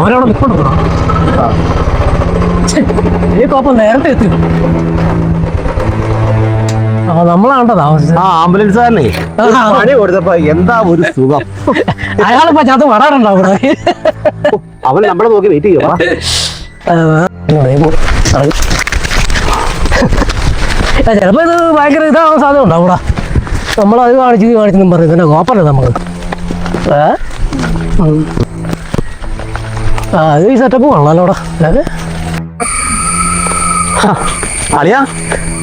അവരവിടെ നിൽക്കണ്ടോ? ഈ കോപ്പം നേരത്തെ എത്തി. നമ്മളാണ്ടോ താമസിച്ചത്? ആ ആംബുലൻസുകാരനെ പണി കൊടുത്തപ്പോ എന്താ ഒരു സുഖം. അയാളിപ്പോ ചത്ത് വടാറുണ്ടോ അവിടെ? അവൻ നമ്മളെ നോക്കി വെയിറ്റ് ചെയ്യുക. ചിലപ്പോ ഇത് ഭയങ്കര ഇതാവാൻ സാധ്യത ഉണ്ടോ അവിടെ? നമ്മളത് കാണിച്ചെന്നും പറയും. പിന്നെ കോപ്പല്ലേ നമുക്ക്. അത് ഈ സെറ്റപ്പ് കൊള്ളാലോ അവിടെ. അളിയാ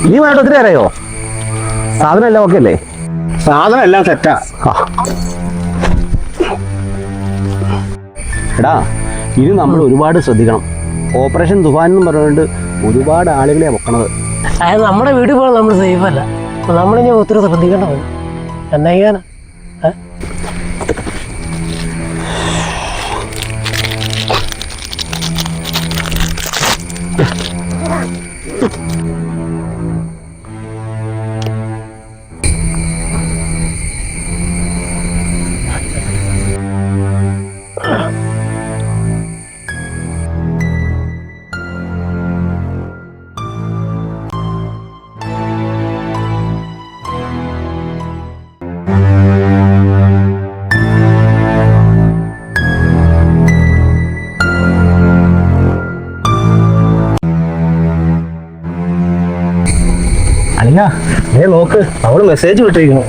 നീ വേണ്ട ഒത്തിരി അറിയോ? സാധനം എല്ലാം ഓക്കെ അല്ലേ? സാധനം എല്ലാം സെറ്റാ. എടാ ഇനി നമ്മൾ ഒരുപാട് ശ്രദ്ധിക്കണം. ഓപ്പറേഷൻ തുഫാൻ എന്ന് പറഞ്ഞുകൊണ്ട് ഒരുപാട് ആളുകളെ വെക്കണത്. അതായത് നമ്മുടെ വീട്ടിൽ പോലും നമ്മൾ സേഫ് അല്ല. നമ്മളിനി ഒത്തിരി ശ്രദ്ധിക്കേണ്ട വരും. എന്നാ ചെയ്യാനാ? അളിയാ നോക്ക്, അവള് മെസ്സേജ് വിട്ടിരിക്കുന്നു.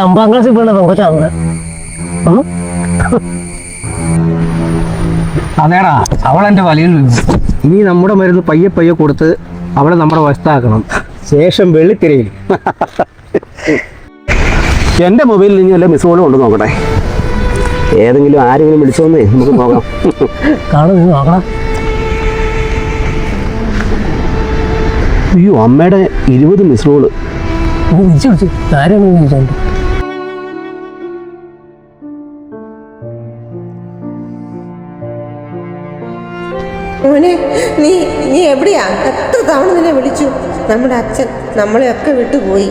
5ാം ക്ലാസ്സിൽ പോകണ കൊച്ചാണ്. അതേടാ അവളെന്റെ വലയിൽ വീണു. ഇനി നമ്മുടെ മരുന്ന് പയ്യെ പയ്യെ കൊടുത്ത് അവളെ നമ്മുടെ വശത്താക്കണം. ശേഷം വെള്ളിത്തിരയിൽ എന്റെ മൊബൈലിൽ ഇനി വല്ല മിസ് കോളും കൊണ്ട് നോക്കട്ടെ. ഏതെങ്കിലും ആരെങ്കിലും വിളിച്ചോന്നേ നമുക്ക് നോക്കാം. നോക്കണം. അയ്യോ അമ്മയുടെ 20 മിസ് കോള്. മോനെ നീ നീ എവിടെയാ? എത്ര തവണ നിന്നെ വിളിച്ചു. നമ്മുടെ അച്ഛൻ നമ്മളെയൊക്കെ വിട്ടുപോയി.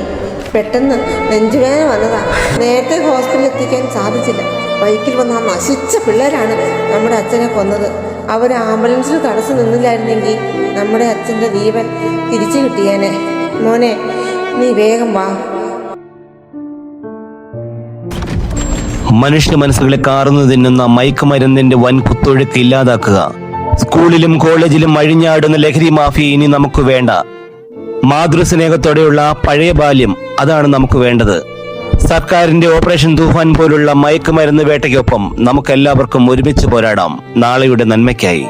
പെട്ടെന്ന് നെഞ്ചുവേദന വന്നതാ. നേരത്തെ ഹോസ്പിറ്റലിൽ എത്തിക്കാൻ സാധിച്ചില്ല. ബൈക്കിൽ വന്ന ആ നശിച്ച പിള്ളേരാണ് നമ്മുടെ അച്ഛനെ കൊന്നത്. അവർ ആംബുലൻസിന് തടസ്സം നിന്നില്ലായിരുന്നെങ്കിൽ നമ്മുടെ അച്ഛൻ്റെ ജീവൻ തിരിച്ചു കിട്ടിയേനെ. മോനെ നീ വേഗം വാ. മനുഷ്യ മനസ്സുകളെ കാർന്നു തിന്നുന്ന മയക്കുമരുന്നിന്റെ വൻ കുത്തൊഴുക്ക് ഇല്ലാതാക്കുക. സ്കൂളിലും കോളേജിലും അഴിഞ്ഞാടുന്ന ലഹരി മാഫിയ ഇനി നമുക്ക് വേണ്ട. മാതൃസ്നേഹത്തോടെയുള്ള പഴയ ബാല്യം, അതാണ് നമുക്ക് വേണ്ടത്. സർക്കാരിന്റെ ഓപ്പറേഷൻ തൂഫാൻ പോലുള്ള മയക്കുമരുന്ന് വേട്ടയ്ക്കൊപ്പം നമുക്കെല്ലാവർക്കും ഒരുമിച്ച് പോരാടാം നാളെയുടെ നന്മയ്ക്കായി.